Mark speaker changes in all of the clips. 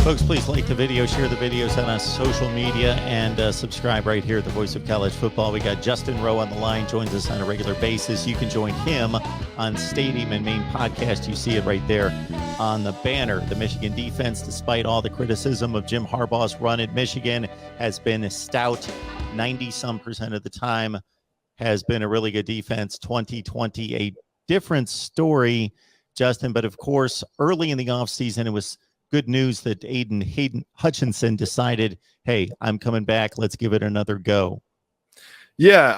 Speaker 1: Folks, please like the video, share the videos on social media, and subscribe right here at the Voice of College Football. We got Justin Rowe on the line, joins us on a regular basis. You can join him on Stadium and Main Podcast. You see it right there on the banner. The Michigan defense, despite all the criticism of Jim Harbaugh's run at Michigan, has been stout 90-some% of the time, has been a really good defense. 2020, a different story, Justin, but of course, early in the offseason, it was good news that Hayden Hutchinson decided, hey, I'm coming back. Let's give it another go.
Speaker 2: Yeah,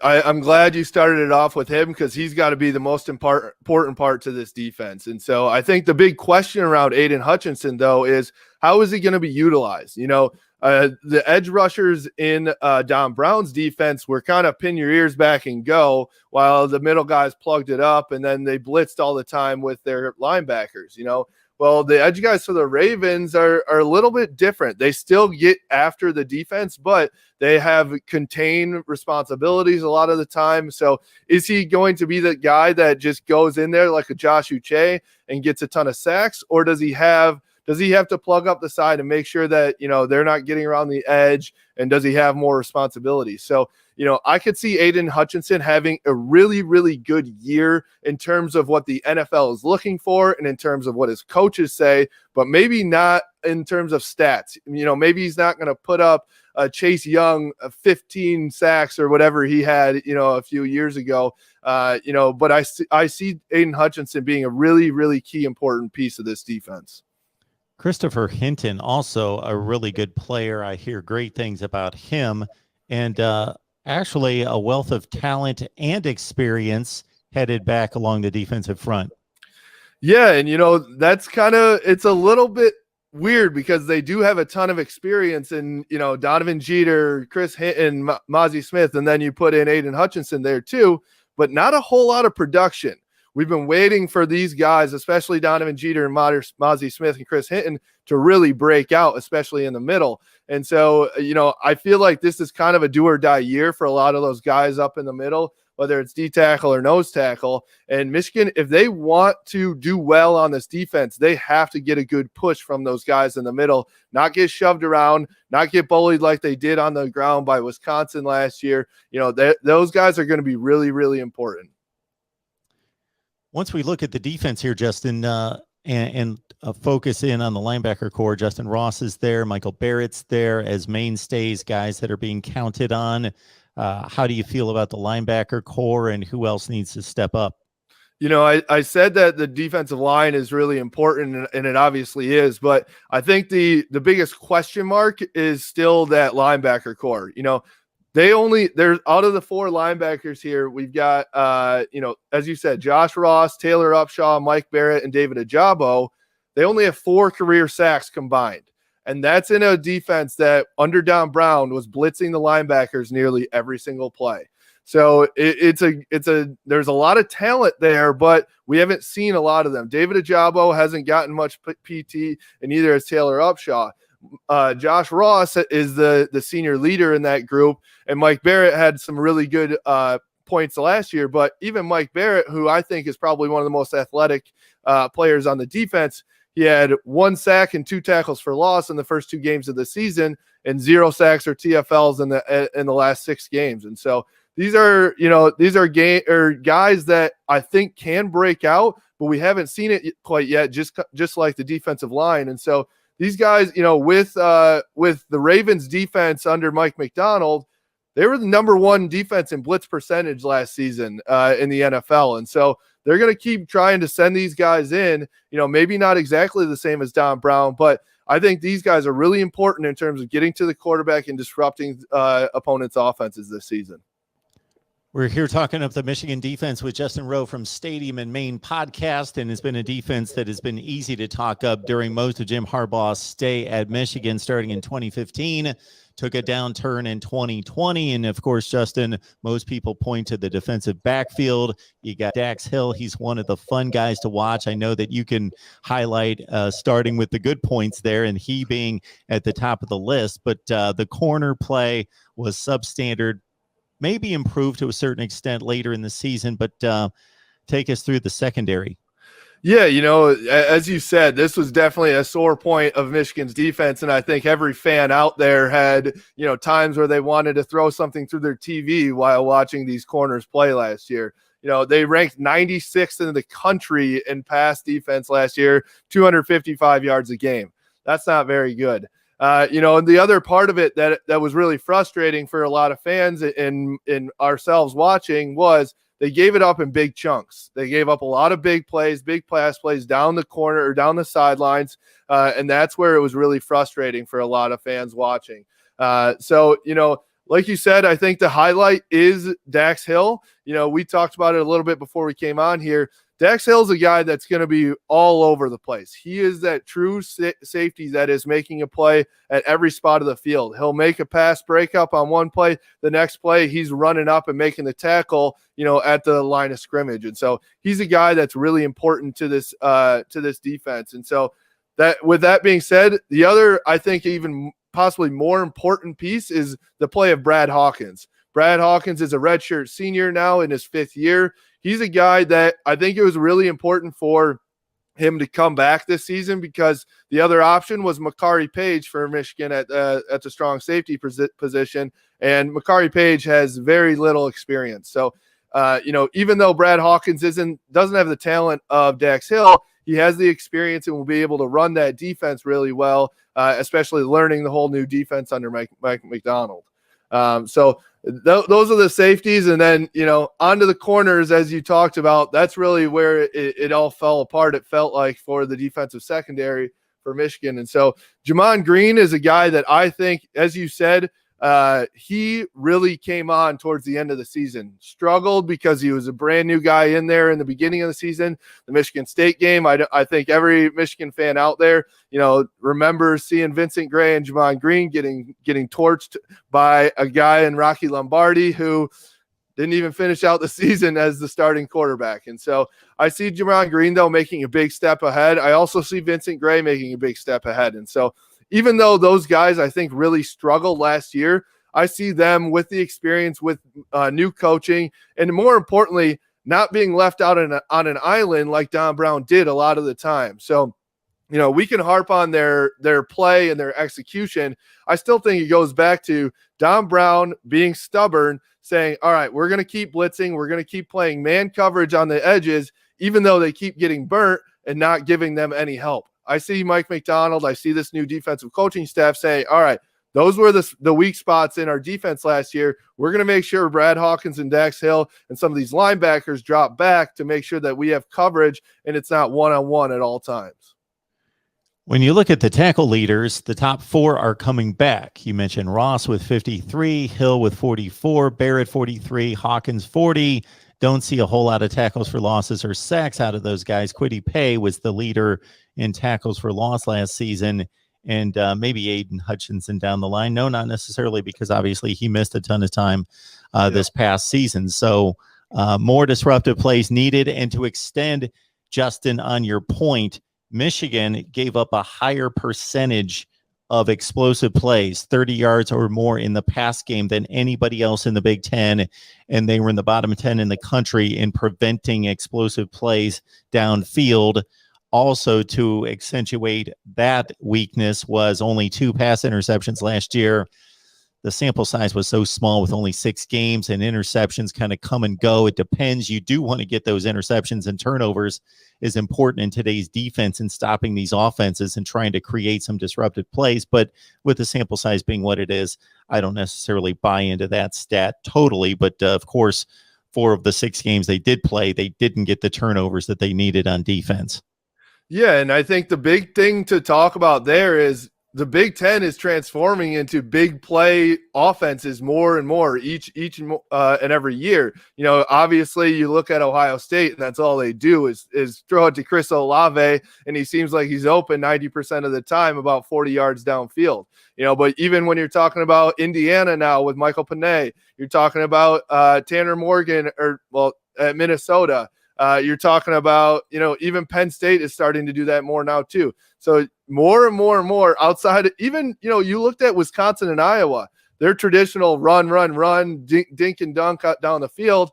Speaker 2: I'm glad you started it off with him because he's got to be the most important part to this defense. And so I think the big question around Aiden Hutchinson, though, is how is he going to be utilized? You know, the edge rushers in Don Brown's defense were kind of pin your ears back and go while the middle guys plugged it up, and then they blitzed all the time with their linebackers, you know. Well, the edge guys for the Ravens are a little bit different. They still get after the defense, but they have contained responsibilities a lot of the time. So is he going to be the guy that just goes in there like a Josh Uche and gets a ton of sacks, or does he have to plug up the side and make sure that, you know, they're not getting around the edge, and does he have more responsibility? So, you know, I could see Aiden Hutchinson having a really, really good year in terms of what the NFL is looking for and in terms of what his coaches say, but maybe not in terms of stats. You know, maybe he's not going to put up Chase Young 15 sacks or whatever he had, you know, a few years ago, you know, but I see Aiden Hutchinson being a really, really key important piece of this defense.
Speaker 1: Christopher Hinton, also a really good player. I hear great things about him, and actually a wealth of talent and experience headed back along the defensive front.
Speaker 2: Yeah, and you know, that's it's a little bit weird because they do have a ton of experience in, you know, Donovan Jeter, Chris Hinton, Maize Smith, and then you put in Aiden Hutchinson there too, but not a whole lot of production. We've been waiting for these guys, especially Donovan Jeter and Maize Smith and Chris Hinton, to really break out, especially in the middle. And so, you know, I feel like this is kind of a do or die year for a lot of those guys up in the middle, whether it's D tackle or nose tackle. And Michigan, if they want to do well on this defense, they have to get a good push from those guys in the middle, not get shoved around, not get bullied like they did on the ground by Wisconsin last year. You know, those guys are going to be really, really important.
Speaker 1: Once we look at the defense here, Justin, and focus in on the linebacker core, Justin Ross is there, Michael Barrett's there as mainstays, guys that are being counted on. How do you feel about the linebacker core, and who else needs to step up?
Speaker 2: You know, I said that the defensive line is really important, and it obviously is, but I think the biggest question mark is still that linebacker core. You know, there's out of the four linebackers here, we've got, you know, as you said, Josh Ross, Taylor Upshaw, Mike Barrett, and David Ajabo. They only have 4 career sacks combined. And that's in a defense that under Don Brown was blitzing the linebackers nearly every single play. So there's a lot of talent there, but we haven't seen a lot of them. David Ajabo hasn't gotten much PT, and neither has Taylor Upshaw. Josh Ross is the senior leader in that group, and Mike Barrett had some really good points last year, but even Mike Barrett, who I think is probably one of the most athletic players on the defense, he had 1 sack and 2 tackles for loss in the first 2 games of the season, and 0 sacks or TFLs in the last 6 games. And so these are guys that I think can break out, but we haven't seen it quite yet, just like the defensive line. And so these guys, you know, with the Ravens defense under Mike McDonald, they were the #1 defense in blitz percentage last season in the NFL. And so they're going to keep trying to send these guys in, you know, maybe not exactly the same as Don Brown, but I think these guys are really important in terms of getting to the quarterback and disrupting opponents' offenses this season.
Speaker 1: We're here talking up the Michigan defense with Justin Rowe from Stadium and Main Podcast, and it's been a defense that has been easy to talk up during most of Jim Harbaugh's stay at Michigan, starting in 2015, took a downturn in 2020, and of course, Justin, most people point to the defensive backfield. You got Dax Hill. He's one of the fun guys to watch. I know that you can highlight starting with the good points there, and he being at the top of the list, but the corner play was substandard, maybe improved to a certain extent later in the season, but take us through the secondary.
Speaker 2: Yeah, as you said, this was definitely a sore point of Michigan's defense, and I think every fan out there had, times where they wanted to throw something through their TV while watching these corners play last year. They ranked 96th in the country in pass defense last year, 255 yards a game. That's not very good. And the other part of it that was really frustrating for a lot of fans and ourselves watching was they gave it up in big chunks. They gave up a lot of big plays, big pass plays down the corner or down the sidelines, and that's where it was really frustrating for a lot of fans watching. Like you said, I think the highlight is Dax Hill. We talked about it a little bit before we came on here. Dax Hill's a guy that's going to be all over the place. He is that true safety that is making a play at every spot of the field. He'll make a pass breakup on one play. The next play, he's running up and making the tackle, at the line of scrimmage. And so he's a guy that's really important to this defense. And so with that being said, the other, I think, even possibly more important piece is the play of Brad Hawkins. Brad Hawkins is a redshirt senior now in his 5th year. He's a guy that I think it was really important for him to come back this season because the other option was Makari Page for Michigan at the strong safety position, and Makari Page has very little experience. So, even though Brad Hawkins doesn't have the talent of Dax Hill, he has the experience and will be able to run that defense really well, especially learning the whole new defense under Mike McDonald. Those are the safeties, and then onto the corners, as you talked about. That's really where it all fell apart. It felt like for the defensive secondary for Michigan, and so Jamon Green is a guy that I think, as you said, he really came on towards the end of the season. Struggled because he was a brand new guy in there in the beginning of the season. The Michigan State game, I think every Michigan fan out there, remembers seeing Vincent Gray and Jamon Green getting torched by a guy in Rocky Lombardi who didn't even finish out the season as the starting quarterback. And so I see Jamon Green, though, making a big step ahead. I also see Vincent Gray making a big step ahead. And so even though those guys, I think, really struggled last year, I see them with the experience, with new coaching, and more importantly, not being left out on an island like Don Brown did a lot of the time. So, we can harp on their play and their execution. I still think it goes back to Don Brown being stubborn, saying, all right, we're going to keep blitzing. We're going to keep playing man coverage on the edges, even though they keep getting burnt and not giving them any help. I see Mike McDonald. I see this new defensive coaching staff saying, all right, those were the weak spots in our defense last year. We're going to make sure Brad Hawkins and Dax Hill and some of these linebackers drop back to make sure that we have coverage and it's not one-on-one at all times.
Speaker 1: When you look at the tackle leaders, the top 4 are coming back. You mentioned Ross with 53, Hill with 44, Barrett 43, Hawkins 40. Don't see a whole lot of tackles for losses or sacks out of those guys. Kwity Paye was the leader in tackles for loss last season, and maybe Aiden Hutchinson down the line. No, not necessarily, because obviously he missed a ton of time this past season. So more disruptive plays needed. And to extend, Justin, on your point, Michigan gave up a higher percentage of explosive plays, 30 yards or more in the pass game, than anybody else in the Big Ten. And they were in the bottom 10 in the country in preventing explosive plays downfield. Also, to accentuate that weakness, was only 2 pass interceptions last year. The sample size was so small with only 6 games, and interceptions kind of come and go. It depends. You do want to get those interceptions, and turnovers is important in today's defense and stopping these offenses and trying to create some disruptive plays. But with the sample size being what it is, I don't necessarily buy into that stat totally. But of course, 4 of the 6 games they did play, they didn't get the turnovers that they needed on defense.
Speaker 2: Yeah, and I think the big thing to talk about there is the Big Ten is transforming into big play offenses more and more each and every year. Obviously you look at Ohio State and that's all they do is throw it to Chris Olave, and he seems like he's open 90% of the time, about 40 yards downfield. But even when you're talking about Indiana now with Michael Penei, you're talking about Tanner Morgan at Minnesota. You're talking about, even Penn State is starting to do that more now too. So more and more and more outside, even, you looked at Wisconsin and Iowa. their traditional run, dink and dunk out down the field,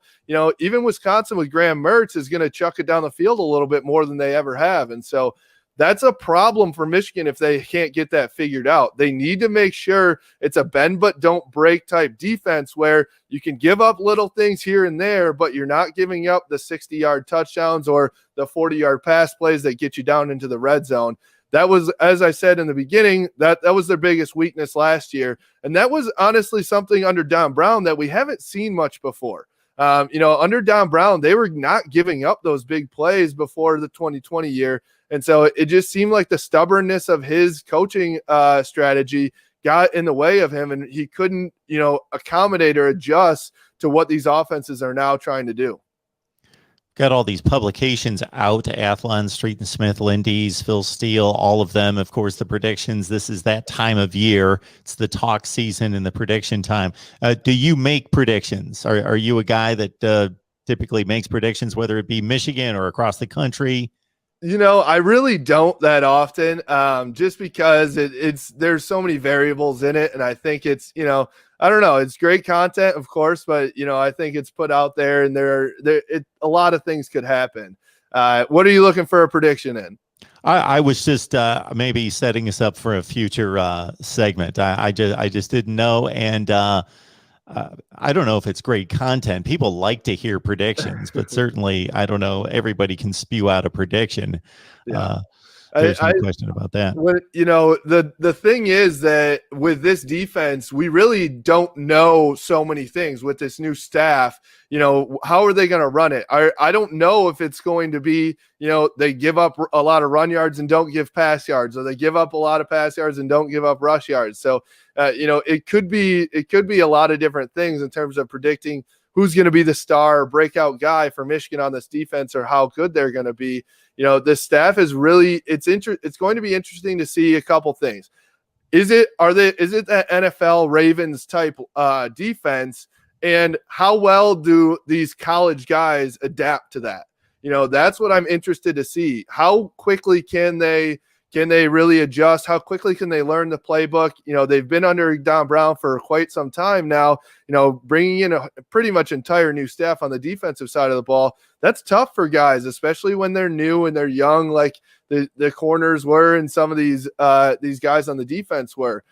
Speaker 2: even Wisconsin with Graham Mertz is going to chuck it down the field a little bit more than they ever have. And so that's a problem for Michigan if they can't get that figured out. They need to make sure it's a bend but don't break type defense where you can give up little things here and there, but you're not giving up the 60-yard touchdowns or the 40-yard pass plays that get you down into the red zone. That was, as I said in the beginning, that was their biggest weakness last year. And that was honestly something under Don Brown that we haven't seen much before. Under Don Brown, they were not giving up those big plays before the 2020 year. And so it just seemed like the stubbornness of his coaching strategy got in the way of him, and he couldn't, accommodate or adjust to what these offenses are now trying to do.
Speaker 1: Got all these publications out, Athlon, Street and Smith, Lindy's, Phil Steele, all of them. Of course, the predictions. This is that time of year. It's the talk season and the prediction time. Do you make predictions? Are you a guy that typically makes predictions, whether it be Michigan or across the country?
Speaker 2: I really don't that often, just because there's so many variables in it. And I think it's, I don't know, it's great content, of course, but, I think it's put out there and a lot of things could happen. What are you looking for a prediction in?
Speaker 1: I was just maybe setting us up for a future segment. I just didn't know. And I don't know if it's great content. People like to hear predictions, but certainly, I don't know, everybody can spew out a prediction.
Speaker 2: Yeah.
Speaker 1: There's no question about that.
Speaker 2: The thing is that with this defense, we really don't know so many things with this new staff. How are they going to run it? I don't know if it's going to be, they give up a lot of run yards and don't give pass yards, or they give up a lot of pass yards and don't give up rush yards. So, it could be a lot of different things in terms of predicting who's going to be the star breakout guy for Michigan on this defense, or how good they're going to be. This staff is really, it's going to be interesting to see a couple things. Is it that NFL Ravens type defense, and how well do these college guys adapt to that? That's what I'm interested to see. How quickly can they really adjust? How quickly can they learn the playbook? They've been under Don Brown for quite some time now, bringing in a pretty much entire new staff on the defensive side of the ball. That's tough for guys, especially when they're new and they're young, like the corners were and some of these guys on the defense were.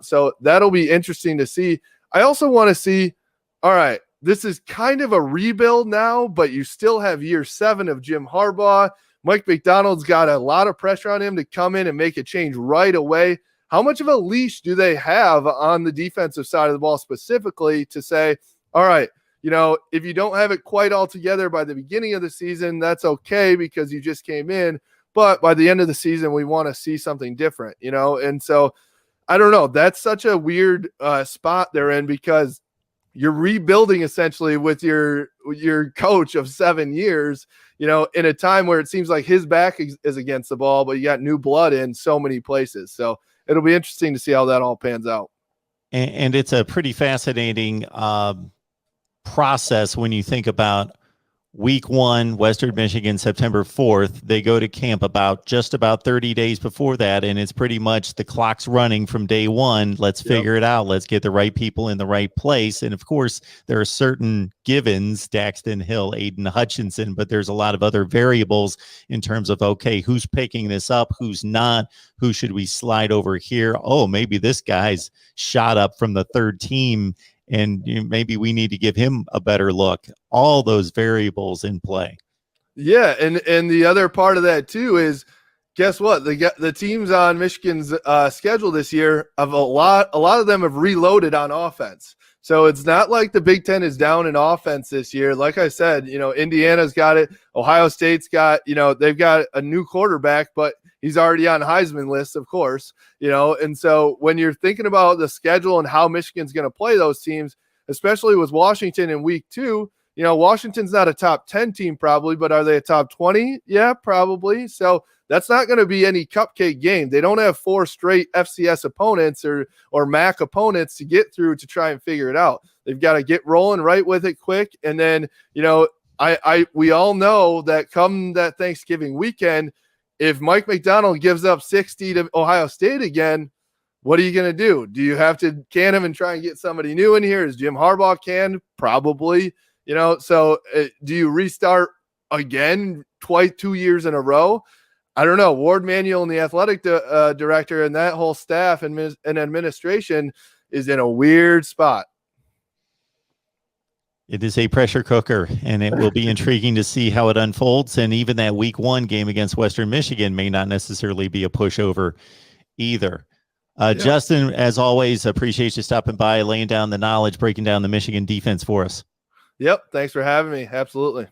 Speaker 2: So that'll be interesting to see. I also want to see, all right, this is kind of a rebuild now, but you still have year 7 of Jim Harbaugh. Mike McDonald's got a lot of pressure on him to come in and make a change right away. How much of a leash do they have on the defensive side of the ball specifically to say, all right, if you don't have it quite all together by the beginning of the season, that's okay because you just came in. But by the end of the season, we want to see something different, And so I don't know. That's such a weird spot they're in, because you're rebuilding essentially with your coach of 7 years, in a time where it seems like his back is against the ball, but you got new blood in so many places. So it'll be interesting to see how that all pans out.
Speaker 1: And it's a pretty fascinating process when you think about week 1, Western Michigan, September 4th. They go to camp just about 30 days before that, and it's pretty much the clock's running from day 1. Let's figure it out. Let's get the right people in the right place. And of course, there are certain givens, Daxton Hill, Aiden Hutchinson, but there's a lot of other variables in terms of, okay, who's picking this up, who's not, who should we slide over here? Oh, maybe this guy's shot up from the 3rd team, and maybe we need to give him a better look. All those variables in play.
Speaker 2: Yeah, and the other part of that too is, guess what? The teams on Michigan's schedule this year, a lot of them have reloaded on offense. So it's not like the Big Ten is down in offense this year. Like I said, Indiana's got it. Ohio State's got, they've got a new quarterback, but he's already on Heisman list, of course, And so when you're thinking about the schedule and how Michigan's going to play those teams, especially with Washington in week 2, Washington's not a top 10 team probably, but are they a top 20? Yeah, probably. So that's not going to be any cupcake game. They don't have 4 straight FCS opponents or MAC opponents to get through to try and figure it out. They've got to get rolling right with it quick. And then, we all know that come that Thanksgiving weekend, if Mike McDonald gives up 60 to Ohio State again, what are you going to do? Do you have to can him and try and get somebody new in here? Is Jim Harbaugh canned? Probably, so do you restart again 2 years in a row? I don't know. Ward Manuel and the athletic director and that whole staff and administration is in a weird spot.
Speaker 1: It is a pressure cooker, and it will be intriguing to see how it unfolds. And even that week 1 game against Western Michigan may not necessarily be a pushover either. Justin, as always, appreciate you stopping by, laying down the knowledge, breaking down the Michigan defense for us.
Speaker 2: Yep. Thanks for having me. Absolutely.